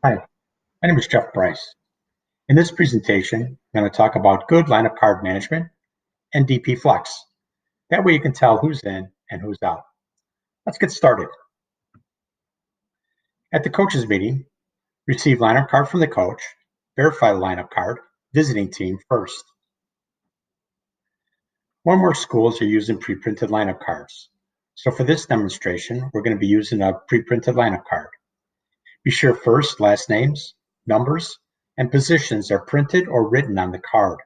Hi, my name is Jeff Bryce. In this presentation, I'm going to talk about good lineup card management and DP Flex. That way you can tell who's in and who's out. Let's get started. At the coaches meeting, receive lineup card from the coach, verify the lineup card, visiting team first. More and more schools are using pre-printed lineup cards. So for this demonstration, we're going to be using a pre-printed lineup card. Be sure first, last names, numbers, and positions are printed or written on the card.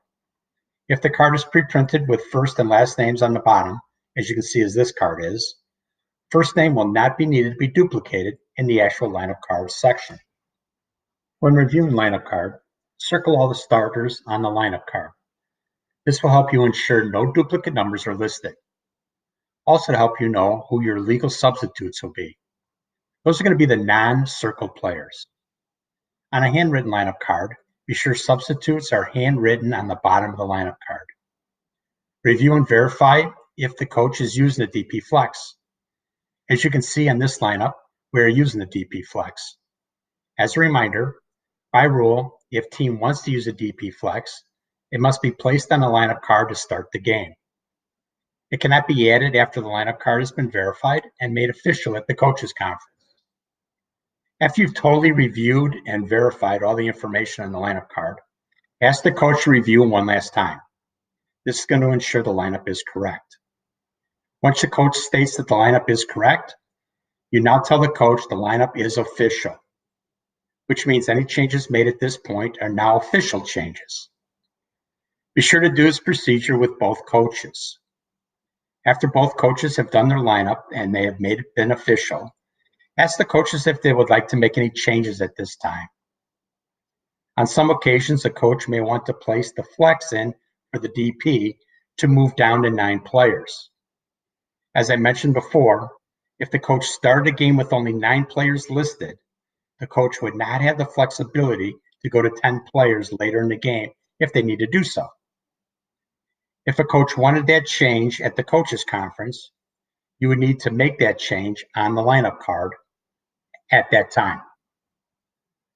If the card is pre-printed with first and last names on the bottom, as you can see as this card is, first name will not be needed to be duplicated in the actual lineup card section. When reviewing lineup card, circle all the starters on the lineup card. This will help you ensure no duplicate numbers are listed. Also to help you know who your legal substitutes will be. Those are going to be the non-circled players. On a handwritten lineup card, be sure substitutes are handwritten on the bottom of the lineup card. Review and verify if the coach is using a DP Flex. As you can see on this lineup, we are using the DP Flex. As a reminder, by rule, if team wants to use a DP Flex, it must be placed on a lineup card to start the game. It cannot be added after the lineup card has been verified and made official at the coaches conference. After you've totally reviewed and verified all the information on the lineup card, ask the coach to review one last time. This is going to ensure the lineup is correct. Once the coach states that the lineup is correct, you now tell the coach the lineup is official, which means any changes made at this point are now official changes. Be sure to do this procedure with both coaches. After both coaches have done their lineup and they have made it beneficial, ask the coaches if they would like to make any changes at this time. On some occasions, a coach may want to place the flex in for the DP to move down to 9 players. As I mentioned before, if the coach started a game with only 9 players listed, the coach would not have the flexibility to go to 10 players later in the game if they need to do so. If a coach wanted that change at the coaches conference, you would need to make that change on the lineup card at that time.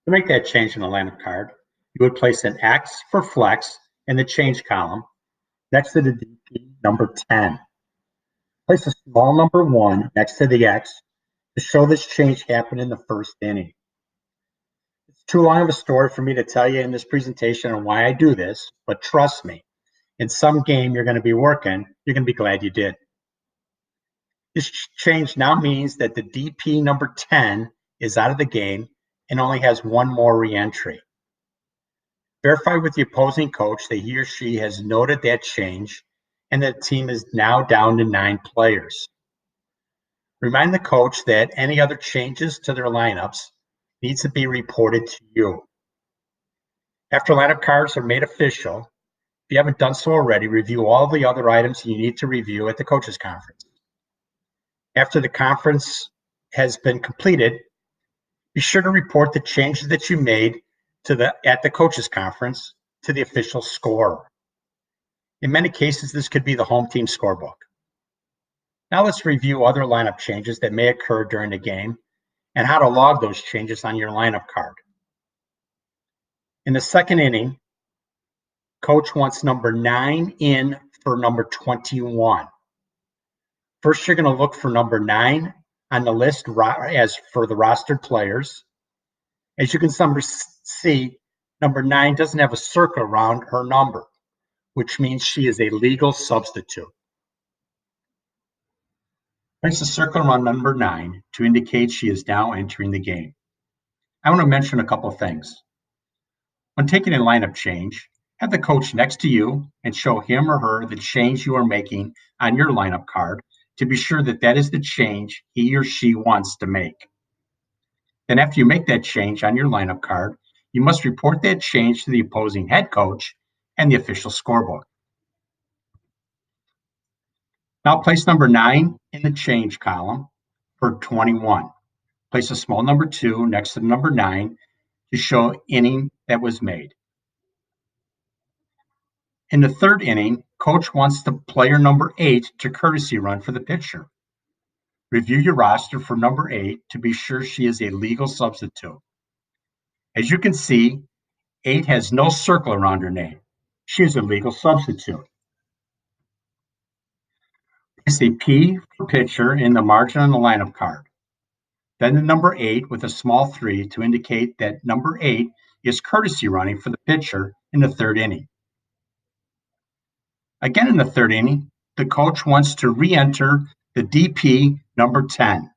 To make that change in the lineup card, you would place an X for flex in the change column next to the DP number 10. Place a small number 1 next to the X to show this change happened in the first inning. It's too long of a story for me to tell you in this presentation on why I do this, but trust me, in some game you're going to be working, you're going to be glad you did. This change now means that the DP number 10 is out of the game and only has one more re-entry. Verify with the opposing coach that he or she has noted that change and that the team is now down to 9 players. Remind the coach that any other changes to their lineups needs to be reported to you. After lineup cards are made official, if you haven't done so already, review all the other items you need to review at the coaches conference. After the conference has been completed, be sure to report the changes that you made at the coaches conference to the official scorer. In many cases, this could be the home team scorebook. Now let's review other lineup changes that may occur during the game and how to log those changes on your lineup card. In the second inning, coach wants number 9 in for number 21. First, you're going to look for number 9 on the list as for the rostered players. As you can see, number 9 doesn't have a circle around her number, which means she is a legal substitute. Place a circle around number 9 to indicate she is now entering the game. I want to mention a couple things. When taking a lineup change, have the coach next to you and show him or her the change you are making on your lineup card to be sure that that is the change he or she wants to make. Then after you make that change on your lineup card, you must report that change to the opposing head coach and the official scorebook. Now place number 9 in the change column for 21. Place a small number 2 next to the number 9 to show inning that was made. In the third inning, coach wants the player number 8 to courtesy run for the pitcher. Review your roster for number 8 to be sure she is a legal substitute. As you can see, 8 has no circle around her name. She is a legal substitute. Place a P for pitcher in the margin on the lineup card. Then the number 8 with a small 3 to indicate that number 8 is courtesy running for the pitcher in the third inning. Again in the third inning, the coach wants to re-enter the DP number 10.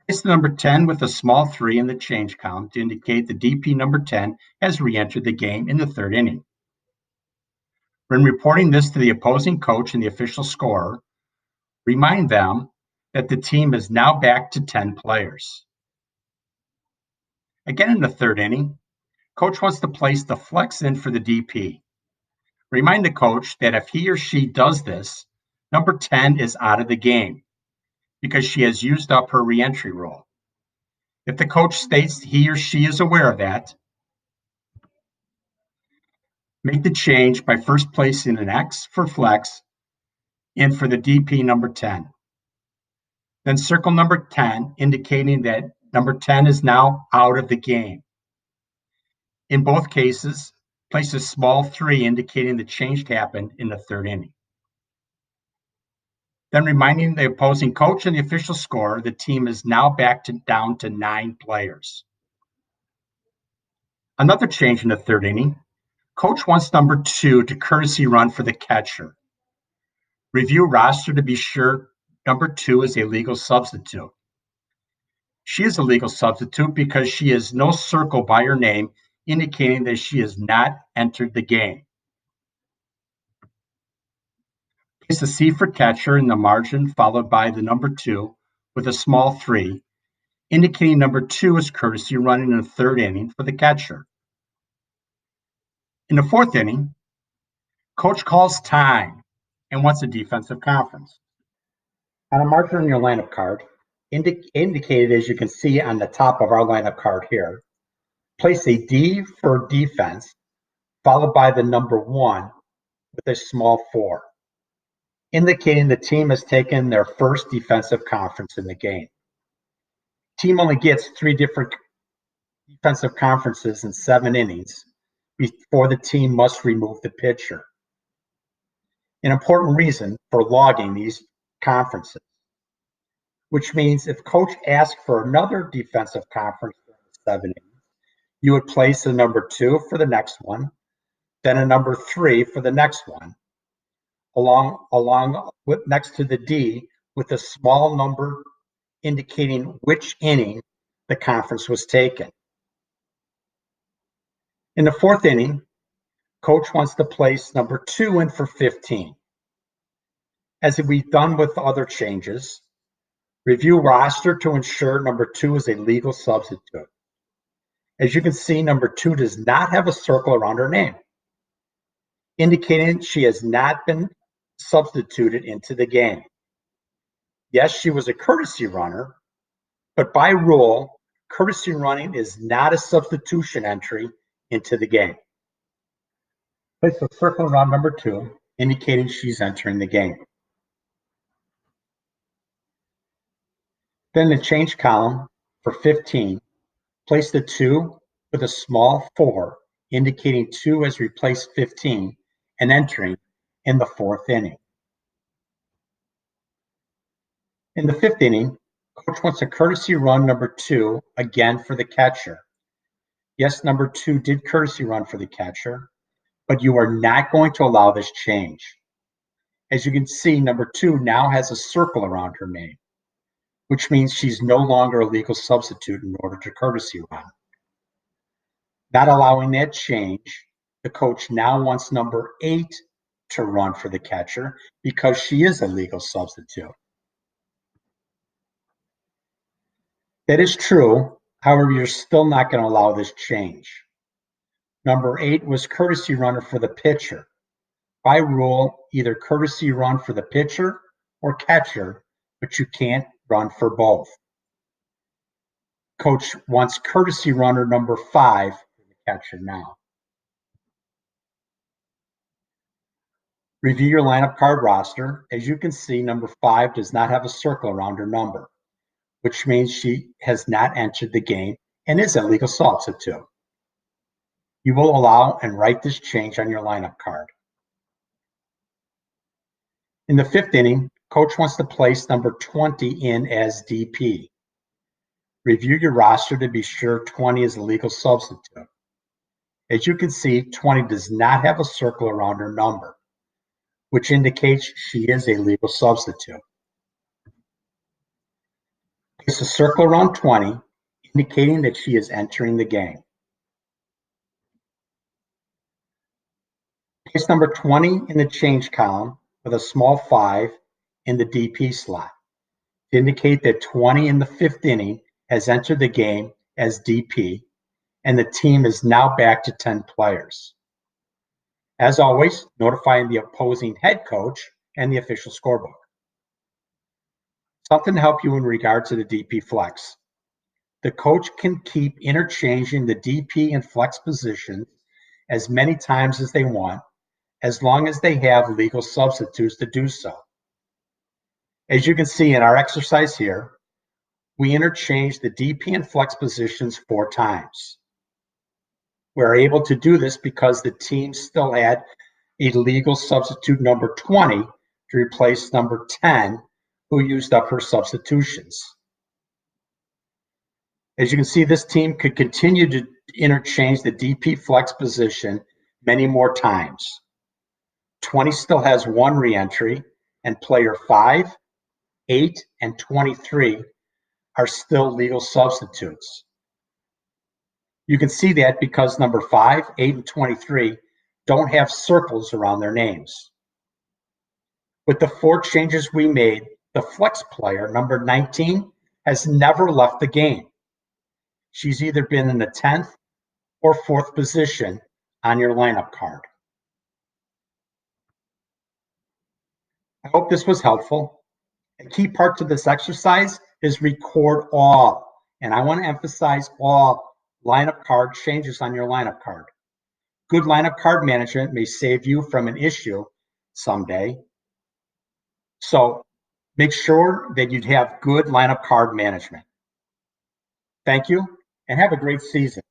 Place the number 10 with a small 3 in the change column to indicate the DP number 10 has re-entered the game in the third inning. When reporting this to the opposing coach and the official scorer, remind them that the team is now back to 10 players. Again in the third inning, coach wants to place the flex in for the DP. Remind the coach that if he or she does this, number 10 is out of the game because she has used up her re-entry rule. If the coach states he or she is aware of that, make the change by first placing an X for flex in for the DP number 10. Then circle number 10, indicating that number 10 is now out of the game. In both cases, place a small 3 indicating the change happened in the third inning. Then reminding the opposing coach and the official scorer the team is now back down to 9 players. Another change in the third inning, coach wants number 2 to courtesy run for the catcher. Review roster to be sure number 2 is a legal substitute. She is a legal substitute because she has no circle by her name indicating that she has not entered the game. Place a C for catcher in the margin followed by the number 2 with a small 3, indicating number 2 is courtesy running in the third inning for the catcher. In the fourth inning, coach calls time and wants a defensive conference. On a margin on your lineup card, indicated as you can see on the top of our lineup card here, place a D for defense followed by the number 1 with a small 4, indicating the team has taken their first defensive conference in the game. Team only gets 3 different defensive conferences in 7 innings before the team must remove the pitcher. An important reason for logging these conferences, which means if coach asks for another defensive conference in 7 innings, you would place a number 2 for the next one, then a number 3 for the next one, along with next to the D with a small number indicating which inning the conference was taken. In the fourth inning, coach wants to place number 2 in for 15. As we've done with other changes, review roster to ensure number 2 is a legal substitute. As you can see, number 2 does not have a circle around her name, indicating she has not been substituted into the game. Yes, she was a courtesy runner, but by rule, courtesy running is not a substitution entry into the game. Place a circle around number 2, indicating she's entering the game. Then the change column for 15, place the 2 with a small 4, indicating 2 has replaced 15 and entering in the fourth inning. In the fifth inning, coach wants a courtesy run number 2 again for the catcher. Yes, number 2 did courtesy run for the catcher, but you are not going to allow this change. As you can see, number 2 now has a circle around her name, which means she's no longer a legal substitute in order to courtesy run. Not allowing that change, the coach now wants number 8 to run for the catcher because she is a legal substitute. That is true. However, you're still not going to allow this change. Number 8 was courtesy runner for the pitcher. By rule, either courtesy run for the pitcher or catcher, but you can't run for both. Coach wants courtesy runner number 5 for the catcher now. Review your lineup card roster. As you can see, number 5 does not have a circle around her number, which means she has not entered the game and is a legal substitute. You will allow and write this change on your lineup card. In the 5th inning, coach wants to place number 20 in as DP. Review your roster to be sure 20 is a legal substitute. As you can see, 20 does not have a circle around her number, which indicates she is a legal substitute. Place a circle around 20, indicating that she is entering the game. Place number 20 in the change column with a small 5 in the DP slot to indicate that 20 in the 5th inning has entered the game as DP, and the team is now back to 10 players. As always, notifying the opposing head coach and the official scorebook. Something to help you in regard to the DP flex. The coach can keep interchanging the DP and flex positions as many times as they want, as long as they have legal substitutes to do so. As you can see in our exercise here, we interchanged the DP and flex positions 4 times. We're able to do this because the team still had a legal substitute number 20 to replace number 10, who used up her substitutions. As you can see, this team could continue to interchange the DP flex position many more times. 20 still has 1 reentry, and player 5, 8, and 23 are still legal substitutes. You can see that because number 5, 8, and 23 don't have circles around their names. With the 4 changes we made, the flex player, number 19, has never left the game. She's either been in the 10th or 4th position on your lineup card. I hope this was helpful. A key part to this exercise is record all, and I want to emphasize all lineup card changes on your lineup card. Good lineup card management may save you from an issue someday. So make sure that you have good lineup card management. Thank you, and have a great season.